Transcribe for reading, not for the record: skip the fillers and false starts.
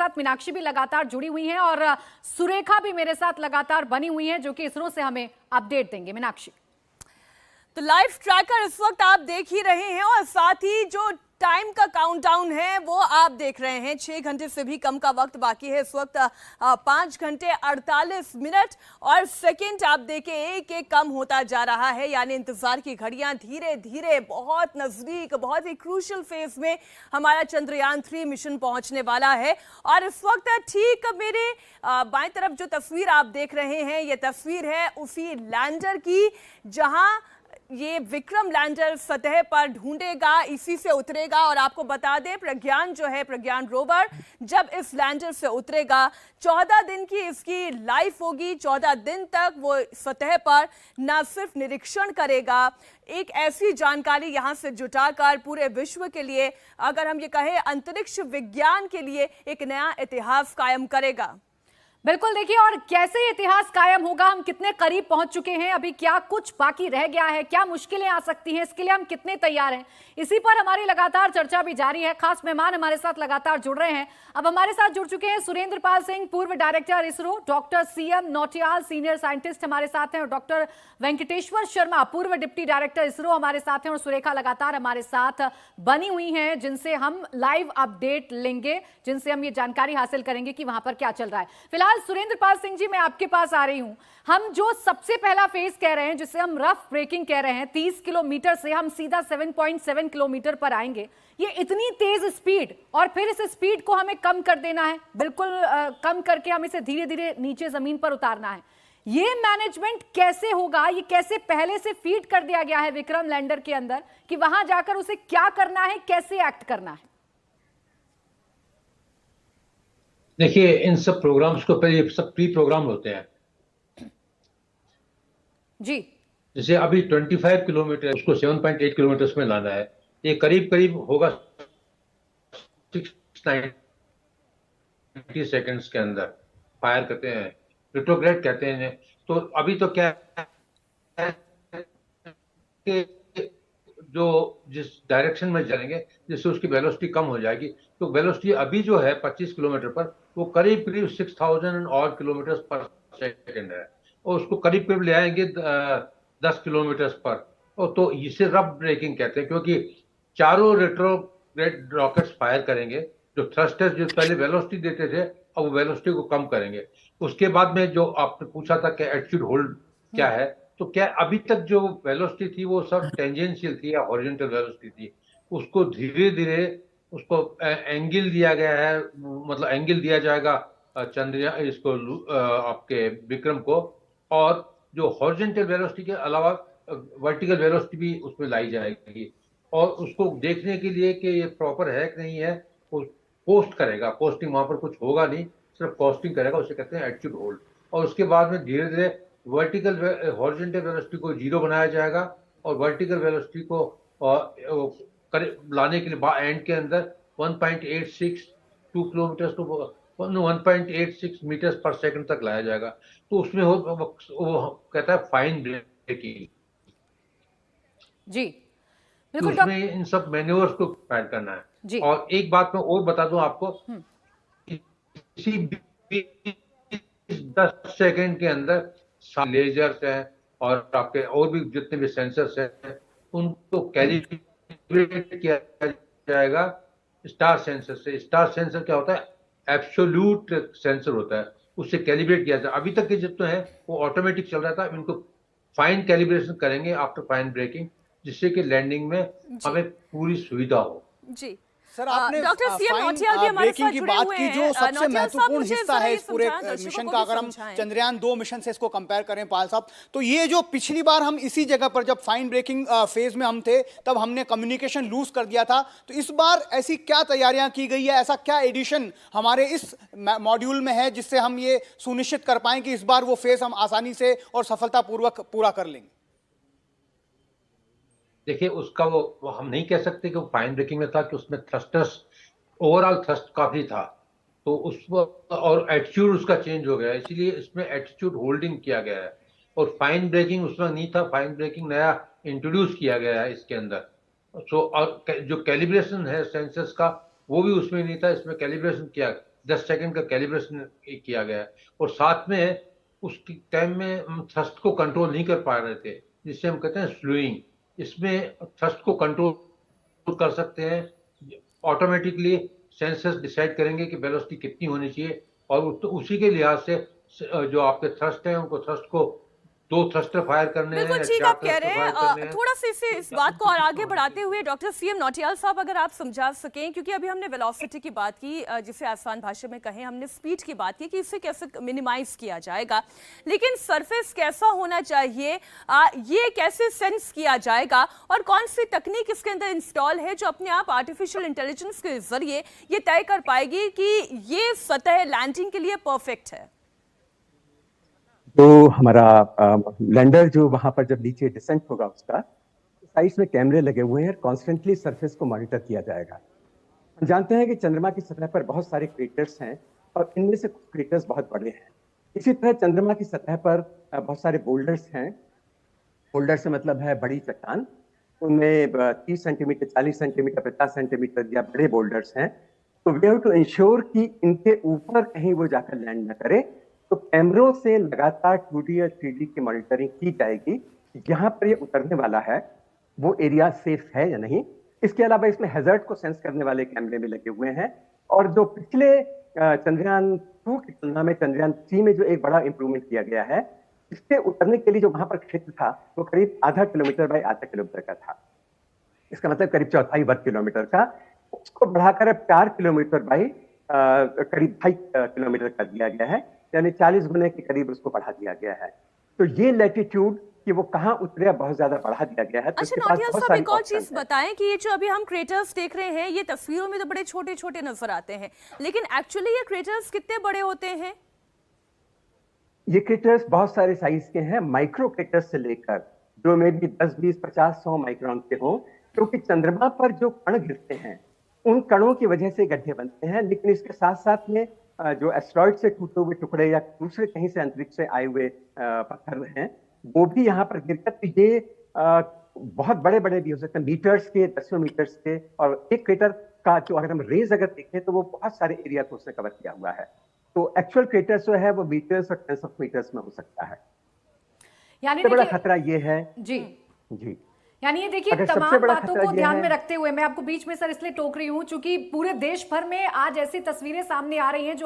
साथ मीनाक्षी भी लगातार जुड़ी हुई हैं और सुरेखा भी मेरे साथ लगातार बनी हुई हैं, जो कि इसरो से हमें अपडेट देंगे। मीनाक्षी, तो लाइव ट्रैकर इस वक्त आप देख ही रहे हैं और साथ ही जो टाइम का काउंटडाउन है वो आप देख रहे हैं। 6 घंटे से भी कम का वक्त बाकी है इस वक्त। 5 घंटे 48 मिनट और सेकंड आप देखें एक एक कम होता जा रहा है, यानी इंतजार की घड़ियां धीरे धीरे बहुत नजदीक, बहुत ही क्रूशियल फेज में हमारा चंद्रयान 3 मिशन पहुंचने वाला है। और इस वक्त ठीक मेरे बाएं तरफ जो तस्वीर आप देख रहे हैं, ये तस्वीर है उसी लैंडर की, जहां ये विक्रम लैंडर सतह पर ढूंढेगा, इसी से उतरेगा। और आपको बता दें, प्रज्ञान जो है, प्रज्ञान रोवर जब इस लैंडर से उतरेगा 14 दिन की इसकी लाइफ होगी। 14 दिन तक वो सतह पर न सिर्फ निरीक्षण करेगा, एक ऐसी जानकारी यहां से जुटाकर पूरे विश्व के लिए, अगर हम ये कहें अंतरिक्ष विज्ञान के लिए, एक नया इतिहास कायम करेगा। बिल्कुल, देखिए, और कैसे इतिहास कायम होगा, हम कितने करीब पहुंच चुके हैं, अभी क्या कुछ बाकी रह गया है, क्या मुश्किलें आ सकती हैं, इसके लिए हम कितने तैयार हैं, इसी पर हमारी लगातार चर्चा भी जारी है। खास मेहमान हमारे साथ लगातार जुड़ रहे हैं। अब हमारे साथ जुड़ चुके हैं सुरेंद्र पाल सिंह, पूर्व director ISRO, doctor CM Nautiyal, senior scientist हमारे साथ हैं, और डॉक्टर वेंकटेश्वर शर्मा, पूर्व डिप्टी डायरेक्टर इसरो हमारे साथ हैं, और सुरेखा लगातार हमारे साथ बनी हुई हैं, जिनसे हम लाइव अपडेट लेंगे, जिनसे हम ये जानकारी हासिल करेंगे कि वहां पर क्या चल रहा है। फिलहाल सुरेंद्र पाल सिंह जी, मैं आपके पास आ रही हूं। हम जो सबसे पहला फेज कह रहे हैं, जिसे हम रफ ब्रेकिंग कह रहे हैं, 30 किलोमीटर से हम सीधा 7.7 किलोमीटर पर आएंगे। ये इतनी तेज स्पीड, और फिर इस स्पीड को हमें कम कर देना है, बिल्कुल कम करके हम इसे धीरे धीरे नीचे जमीन पर उतारना है। ये मैनेजमेंट कैसे होगा? ये कैसे पहले से फीड कर दिया गया है विक्रम लैंडर के अंदर कि वहां जाकर उसे क्या करना है, कैसे एक्ट करना है? देखिए, इन सब प्रोग्राम्स को पहले ये सब प्री प्रोग्राम होते हैं जी। जैसे अभी 25 किलोमीटर, उसको 7.8 किलोमीटर में लाना है। ये करीब करीब होगा 690 सेकंड्स के अंदर फायर करते हैं, रिट्रोग्रेड कहते हैं। तो अभी तो क्या है कि जो जिस डायरेक्शन में जाएंगे, जिससे उसकी वेलोसिटी कम हो जाएगी, तो वेलोसिटी अभी जो है 25 किलोमीटर पर, वो करीब करीब 6000 और किलोमीटर पर सेकंड है, और उसको करीब करीब ले आएंगे 10 किलोमीटर पर। और तो इसे रफ ब्रेकिंग कहते हैं, क्योंकि चारों रेट्रोग्रेड रॉकेट्स फायर करेंगे। जो थ्रस्टर्स जो पहले वेलोसिटी देते थे, अब वो वेलोसिटी को कम करेंगे। उसके बाद में जो आपने पूछा था कि एल्टीट्यूड होल्ड क्या है, तो क्या अभी तक जो वेलोसिटी थी वो सब टेंजेंशियल थी या हॉरिजॉन्टल वेलोसिटी थी। उसको धीरे धीरे उसको एंगल दिया गया है, मतलब एंगल दिया जाएगा चंद्रयान इसको आपके विक्रम को, और जो हॉरिजॉन्टल वेलोसिटी के अलावा वर्टिकल वेलोसिटी भी उसमें लाई जाएगी। और उसको देखने के लिए कि ये प्रॉपर है कि नहीं है, वो पोस्ट करेगा। पोस्टिंग वहां पर कुछ होगा नहीं, सिर्फ पोस्टिंग करेगा, उसे कहते हैं एल्टीट्यूड होल्ड। और उसके बाद में धीरे धीरे वर्टिकल हॉरिजॉन्टल वेलोसिटी को 0 बनाया जाएगा, और वर्टिकल वेलोसिटी को लाने के लिए एंड के अंदर 1.862 किलोमीटर को 1.86 मीटर पर सेकंड तक लाया जाएगा। तो उसमें वो कहता है फाइन ब्रेकिंग जी, बिल्कुल। तो उसमें इन सब मैन्यूवर्स को ऐड करना है जी। और एक बात मैं और बता दूं आपको, किसी 10 सेकंड के अंदर लेजर्स हैं और आपके और भी जितने भी सेंसर्स हैं, उनको कैलिब्रेट किया जाएगा स्टार सेंसर से। स्टार सेंसर क्या होता है? एब्सोल्यूट सेंसर होता है, उससे कैलिब्रेट किया जाता है। अभी तक के जितने हैं वो ऑटोमेटिक चल रहा था, इनको फाइन कैलिब्रेशन करेंगे आफ्टर फाइन ब्रेकिंग, जिससे कि लैंडिंग में हमें पूरी सुविधा हो। जी सर, आपने डॉक्टर CM नौटियाल भी हमारे साथ की जुड़े बात हुए की, जो हैं। सबसे महत्वपूर्ण हिस्सा है इस पूरे मिशन का, अगर हम समझाएं। चंद्रयान 2 मिशन से इसको कंपेयर करें पाल साहब, तो ये जो पिछली बार हम इसी जगह पर जब फाइन ब्रेकिंग फेज में हम थे, तब हमने कम्युनिकेशन लूज कर दिया था। तो इस बार ऐसी क्या तैयारियां की गई है, ऐसा क्या एडिशन हमारे इस मॉड्यूल में है जिससे हम ये सुनिश्चित कर पाएं कि इस बार वो फेज हम आसानी से और सफलतापूर्वक पूरा कर लेंगे? देखिए, उसका वो हम नहीं कह सकते कि वो फाइन ब्रेकिंग में था, कि उसमें थ्रस्टर्स ओवरऑल थ्रस्ट काफी था, तो उस और एटीट्यूड उसका चेंज हो गया, इसीलिए इसमें एटीट्यूड होल्डिंग किया गया है। और फाइन ब्रेकिंग उसमें नहीं था, फाइन ब्रेकिंग नया इंट्रोड्यूस किया गया है इसके अंदर। सो और जो कैलिब्रेशन है सेंसर्स का, वो भी उसमें नहीं था, इसमें कैलिब्रेशन किया 10 सेकंड का कैलिब्रेशन किया गया है, और साथ में उस टाइम में हम थ्रस्ट को कंट्रोल नहीं कर पा रहे थे, जिससे हम कहते हैं स्लोइंग। इसमें थ्रस्ट को कंट्रोल कर सकते हैं, ऑटोमेटिकली सेंसर्स डिसाइड करेंगे कि वेलोसिटी कितनी होनी चाहिए, और तो उसी के लिहाज से जो आपके थ्रस्ट हैं उनको थ्रस्ट को 2 थ्रस्टर फायर करने हैं बिल्कुल या ठीक 4 आप कह रहे थ्रस्टर फायर करने हैं। हैं। थोड़ा सा इस बात को और आगे बढ़ाते हुए डॉक्टर सीएम नौटियाल साहब अगर आप समझा सकें, क्योंकि अभी हमने वेलोसिटी की बात की, जिसे आसान भाषा में कहें हमने स्पीड की बात की कि इसे कैसे मिनिमाइज किया जाएगा, लेकिन सरफेस कैसा होना चाहिए, ये कैसे सेंस किया जाएगा, और कौन सी तकनीक इसके अंदर इंस्टॉल है जो अपने आप आर्टिफिशियल इंटेलिजेंस के जरिए ये तय कर पाएगी कि ये सतह लैंडिंग के लिए परफेक्ट है। तो हमारा लैंडर जो वहां पर जब नीचे डिसेंट होगा उसका साइड में कैमरे लगे हुए हैं, कॉन्स्टेंटली सरफेस को मॉनिटर किया जाएगा। हम जानते हैं कि चंद्रमा की सतह पर बहुत सारे क्रेटर्स हैं और इनमें से कुछ क्रेटर्स बहुत बड़े हैं। इसी तरह चंद्रमा की सतह पर बहुत सारे बोल्डर्स हैं। बोल्डर से मतलब है बड़ी चट्टान, उनमें 30 सेंटीमीटर, 40 सेंटीमीटर, 50 सेंटीमीटर या बड़े बोल्डर्स हैं। तो वी हैव टू इंश्योर कि इनके ऊपर कहीं वो जाकर लैंड न करे। तो कैमरों से लगातार 2D और 3D की मॉनिटरिंग की जाएगी, जहां पर ये उतरने वाला है वो एरिया सेफ है या नहीं। इसके अलावा इसमें हैजर्ड को सेंस करने वाले कैमरे भी लगे हुए हैं। और जो पिछले चंद्रयान 2 की तुलना में चंद्रयान 3 में जो एक बड़ा इंप्रूवमेंट किया गया है, इसके उतरने के लिए जो वहां पर क्षेत्र था वो करीब आधा किलोमीटर बाय आधा किलोमीटर का था। इसका मतलब करीब 1/4 वर्ग किलोमीटर का, उसको बढ़ाकर अब 4 किलोमीटर बाय करीब 2.5 किलोमीटर कर दिया गया है, यानी 40 गुने के करीब उसको बढ़ा दिया गया है। तो ये लैटिट्यूड कि वो कहाँ उतरे बहुत ज्यादा बढ़ा दिया गया है। तो अच्छा नौटियाल साहब एक और चीज बताएं कि ये जो अभी हम क्रेटर्स देख रहे हैं ये तस्वीरों में तो बड़े छोटे छोटे नजर आते हैं, लेकिन एक्चुअली ये क्रेटर्स कितने बड़े होते हैं? ये क्रेटर्स बहुत सारे साइज के हैं, माइक्रो क्रेटर्स से लेकर जो में भी 10, 20, 50, 100 माइक्रोन के हों, क्योंकि चंद्रमा पर जो कण गिरते हैं उन कणों की वजह से गड्ढे बनते हैं। लेकिन इसके साथ साथ में जो एस्टेरॉइड से टूटे हुए टुकड़े या दूसरे कहीं से अंतरिक्ष से आए हुए पत्थर हैं वो भी यहाँ पर गिरकर, तो ये बहुत बड़े बड़े भी हो सकते हैं, मीटर्स के, 10 मीटर्स के। और एक क्रेटर का जो अगर हम रेज अगर देखें तो वो बहुत सारे एरिया को उसने कवर किया हुआ है। तो एक्चुअल क्रेटर जो है वो मीटर्स और टेंस ऑफ मीटर्स में हो सकता है। यानी सबसे बड़ा खतरा ये है जी जी, यानी ये देखिए तमाम बातों को ध्यान में रखते हुए मैं आपको बीच में सर इसलिए टोक रही हूं, चूंकि पूरे देश भर में आज ऐसी तस्वीरें सामने आ रही हैं जो